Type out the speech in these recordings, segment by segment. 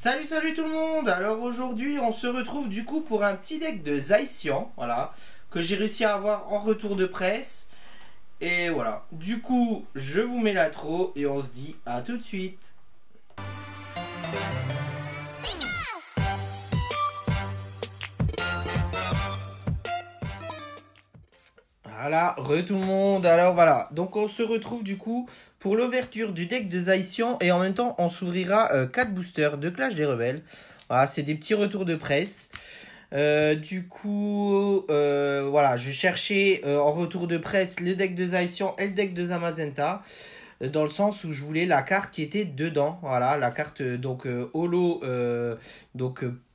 Salut tout le monde. Alors aujourd'hui on se retrouve du coup pour un petit deck de Zaician, voilà, que j'ai réussi à avoir en retour de presse. Et voilà, du coup je vous mets l'intro et on se dit à tout de suite. Voilà, tout le monde. Alors voilà, donc on se retrouve du coup pour l'ouverture du deck de Zaician et en même temps on s'ouvrira 4 boosters de Clash des Rebelles. Voilà, c'est des petits retours de presse. Voilà, je cherchais en retour de presse le deck de Zaician et le deck de Zamazenta. Dans le sens où je voulais la carte qui était dedans. Voilà, la carte holo,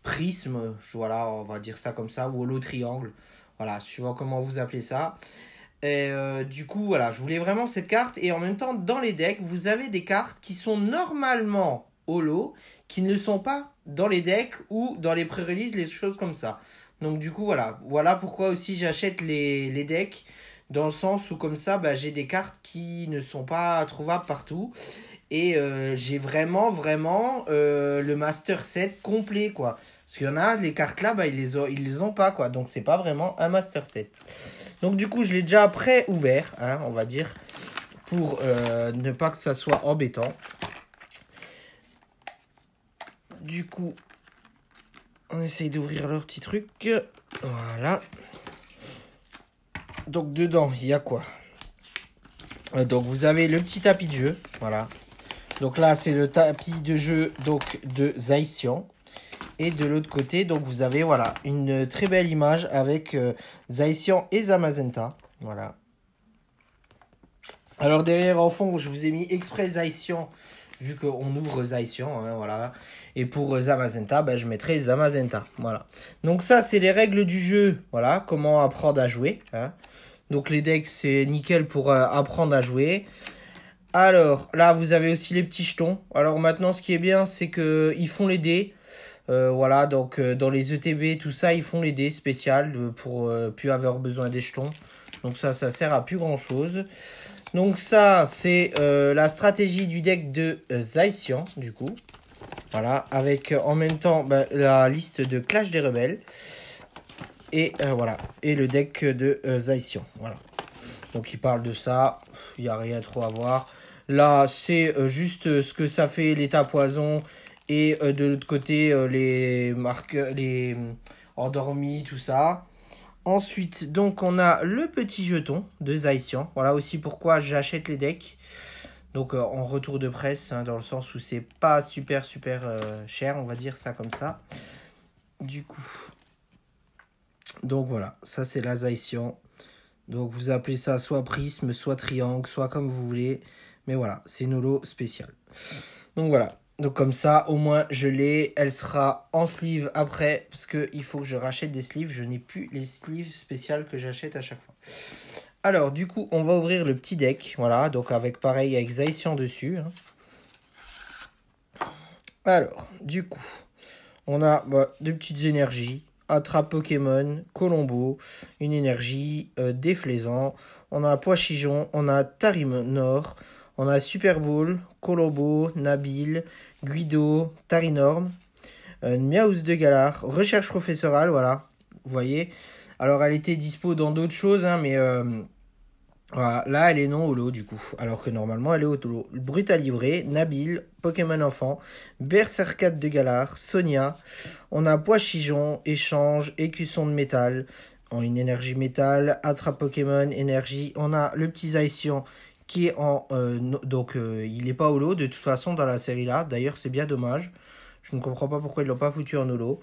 prisme, voilà, on va dire ça comme ça, ou holo triangle. Voilà, suivant comment vous appelez ça. Et du coup, voilà, je voulais vraiment cette carte. Et en même temps, dans les decks, vous avez des cartes qui sont normalement holo, qui ne le sont pas dans les decks ou dans les pré-release, les choses comme ça. Donc du coup, voilà pourquoi aussi j'achète les decks. Dans le sens où comme ça, bah, j'ai des cartes qui ne sont pas trouvables partout. Et j'ai vraiment le Master Set complet, quoi. Parce qu'il y en a, les cartes là, bah, ils les ont pas, quoi. Donc c'est pas vraiment un Master Set. Donc du coup, je l'ai déjà pré-ouvert, hein, on va dire. Pour ne pas que ça soit embêtant. Du coup, on essaye d'ouvrir leur petit truc. Voilà. Donc dedans, il y a quoi? Donc vous avez le petit tapis de jeu, voilà. Donc là, c'est le tapis de jeu donc de Zaician. Et de l'autre côté, donc vous avez voilà une très belle image avec Zaician et Zamazenta, voilà. Alors derrière en fond, je vous ai mis exprès Zaician vu qu'on ouvre Zaician, hein, voilà. Et pour Zamazenta, ben, je mettrai Zamazenta, voilà. Donc ça, c'est les règles du jeu, voilà, comment apprendre à jouer, hein. Donc les decks, c'est nickel pour apprendre à jouer. Alors, là, vous avez aussi les petits jetons. Alors maintenant, ce qui est bien, c'est qu'ils font les dés. Voilà, donc dans les ETB, tout ça, ils font les dés spéciales pour plus avoir besoin des jetons. Donc ça sert à plus grand chose. Donc ça, c'est la stratégie du deck de Zaician, du coup. Voilà, avec en même temps la liste de Clash des Rebelles. Et voilà, et le deck de Zaician, voilà. Donc il parle de ça, il n'y a rien trop à voir. Là, c'est juste ce que ça fait l'état poison. Et de l'autre côté, les marques, les endormis, tout ça. Ensuite, donc on a le petit jeton de Zaician. Voilà aussi pourquoi j'achète les decks. Donc en retour de presse, hein, dans le sens où c'est pas super cher, on va dire ça comme ça. Du coup. Donc voilà, ça c'est la Zaician. Donc vous appelez ça soit prisme, soit triangle, soit comme vous voulez. Mais voilà, c'est une holo spéciale. Donc voilà. Donc comme ça, au moins je l'ai. Elle sera en sleeve après. Parce qu'il faut que je rachète des sleeves. Je n'ai plus les sleeves spéciales que j'achète à chaque fois. Alors du coup, on va ouvrir le petit deck. Voilà, donc avec pareil, avec Zaician dessus. Hein. Alors, du coup, on a deux petites énergies. Attrape Pokémon, Colombo, une énergie, déflaisant. On a Poichijon, on a Tarinor, on a Super Bowl, Colombo, Nabil, Guido, Tarinorm, Miaus de Galar, Recherche professorale, voilà, vous voyez. Alors elle était dispo dans d'autres choses, hein, mais voilà, là elle est non holo du coup, alors que normalement elle est holo. Brutal Livré, Nabil, Pokémon Enfant, Berserkat de Galar, Sonia, on a Poichijon, Échange, Écusson de métal, en une énergie métal, Attrape Pokémon, énergie, on a le petit Zaician qui est en... il n'est pas holo de toute façon dans la série là, d'ailleurs c'est bien dommage. Je ne comprends pas pourquoi ils l'ont pas foutu en holo.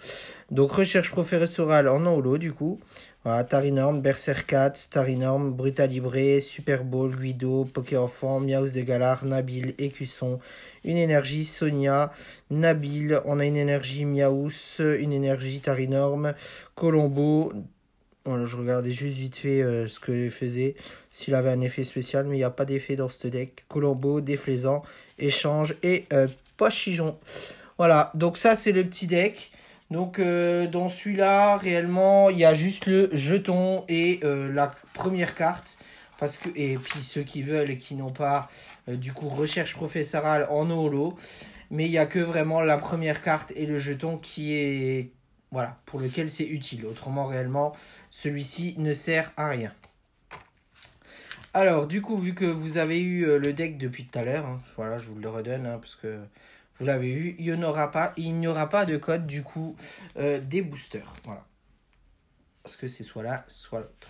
Donc recherche professorale en holo du coup. Voilà, Tarinorm, Berserkat, Tarinorm, Brutal Libré, Super Bowl, Guido, Poké Enfant, Miaus de Galar, Nabil, Écusson, une énergie, Sonia, Nabil, on a une énergie Miaus, une énergie Tarinorm, Colombo. Voilà, je regardais juste vite fait ce que faisait, s'il avait un effet spécial, mais il n'y a pas d'effet dans ce deck. Colombo, Déflaisant, Échange et Poichijon. Voilà, donc ça c'est le petit deck. Donc dans celui-là, réellement, il y a juste le jeton et la première carte. Et puis ceux qui veulent et qui n'ont pas, du coup, recherche professorale en holo. Mais il n'y a que vraiment la première carte et le jeton qui est... Voilà, pour lequel c'est utile. Autrement, réellement, celui-ci ne sert à rien. Alors, du coup, vu que vous avez eu le deck depuis tout à l'heure, hein, voilà, je vous le redonne, hein, parce que vous l'avez eu, il n'y aura pas de code, du coup, des boosters. Voilà. Parce que c'est soit là, soit l'autre.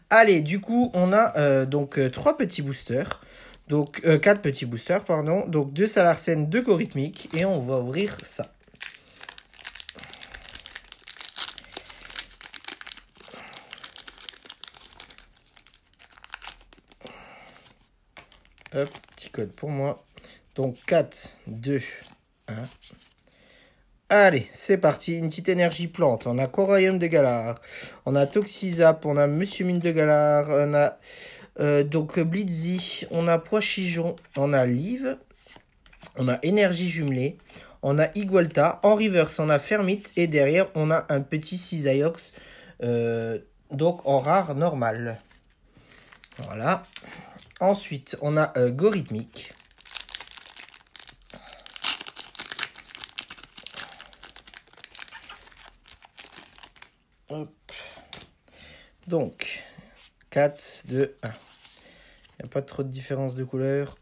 Allez, du coup, on a donc 3 petits boosters. Donc, 4 petits boosters, pardon. Donc, 2 Salarsen, 2 Gorhythmiques. Et on va ouvrir ça. Hop, petit code pour moi. Donc 4, 2, 1. Allez, c'est parti. Une petite énergie plante. On a Corayum de Galar. On a Toxizap. On a Monsieur Mine de Galar. On a donc Blitzy. On a Poichijon. On a Live. On a Énergie Jumelée. On a Igualta. En reverse, on a Fermite. Et derrière, on a un petit Cisaiox. Donc en rare normal. Voilà. Ensuite, on a Gorhythmique. Hop. Donc, 4, 2, 1. Il n'y a pas trop de différence de couleur.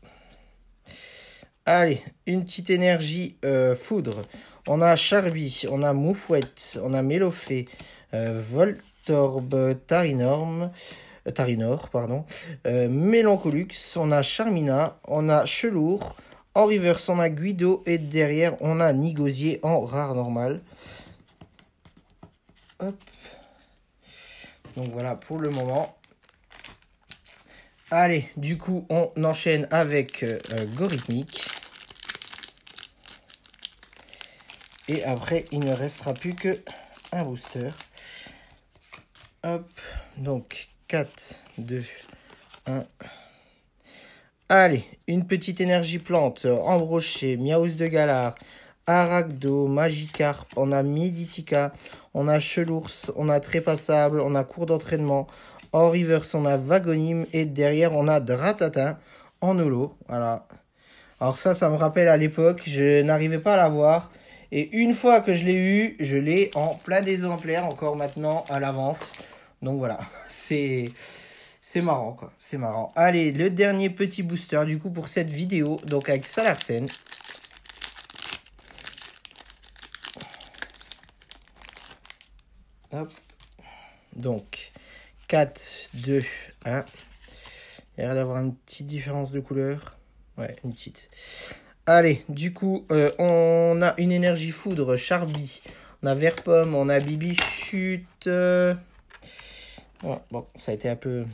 Allez, une petite énergie foudre. On a Charby, on a Moufouette, on a Mélofée, Voltorb, Tarinor, pardon, Mélancolux, on a Charmina, on a Chelour, en reverse on a Guido et derrière on a Nigosier en rare normal. Hop. Donc voilà pour le moment. Allez, du coup on enchaîne avec Gorhythmique. Et après il ne restera plus que un booster. Hop, donc 4, 2, 1. Allez, une petite énergie plante. Ambroché, Miaus de Galar, Arachdo, Magikarp, on a Miditica, on a Chelours, on a Trépassable, on a Cours d'entraînement. En reverse, on a Vagonime et derrière, on a Dratata en holo. Voilà. Alors ça me rappelle à l'époque, je n'arrivais pas à l'avoir. Et une fois que je l'ai eu, je l'ai en plein d'exemplaires encore maintenant à la vente. Donc voilà, c'est marrant quoi, c'est marrant. Allez, le dernier petit booster du coup pour cette vidéo, donc avec Salarsen. Hop. Donc 4, 2, 1. Il y a l'air d'avoir une petite différence de couleur. Ouais, une petite. Allez, du coup, on a une énergie foudre, Charby. On a Verpomme, on a Bibichute. Ouais, bon, ça a été un peu...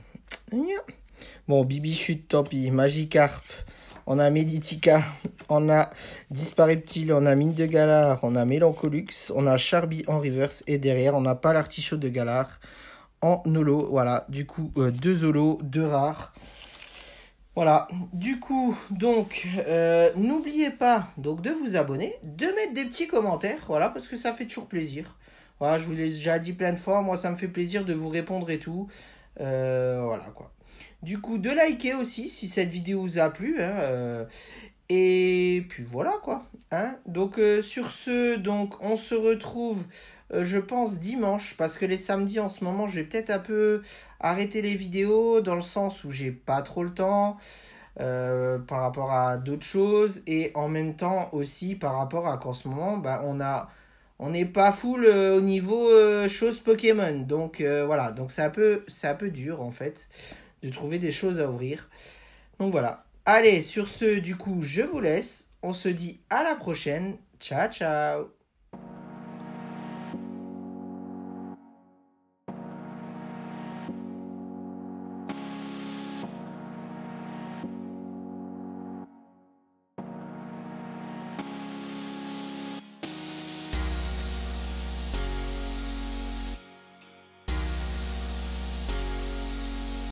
Bon, Bibichute, tant pis. Magikarp, on a Meditica, on a Dispareptile, on a Mine de Galar, on a Mélancolux, on a Charby en reverse. Et derrière, on n'a pas l'artichaut de Galar en holo. Voilà, du coup, 2 holos, 2 rares. Voilà, du coup, donc, n'oubliez pas donc de vous abonner, de mettre des petits commentaires, voilà, parce que ça fait toujours plaisir. Voilà, je vous l'ai déjà dit plein de fois, moi ça me fait plaisir de vous répondre et tout. Voilà, quoi. Du coup, de liker aussi si cette vidéo vous a plu, hein, et puis voilà, quoi. Hein. Donc, sur ce, donc, on se retrouve, je pense, dimanche, parce que les samedis, en ce moment, je vais peut-être un peu arrêter les vidéos, dans le sens où j'ai pas trop le temps, par rapport à d'autres choses, et en même temps aussi par rapport à qu'en ce moment, bah, on n'est pas full au niveau choses Pokémon. Donc, voilà, donc c'est un peu dur, en fait, de trouver des choses à ouvrir. Donc, voilà. Allez, sur ce, du coup, je vous laisse. On se dit à la prochaine. Ciao, ciao.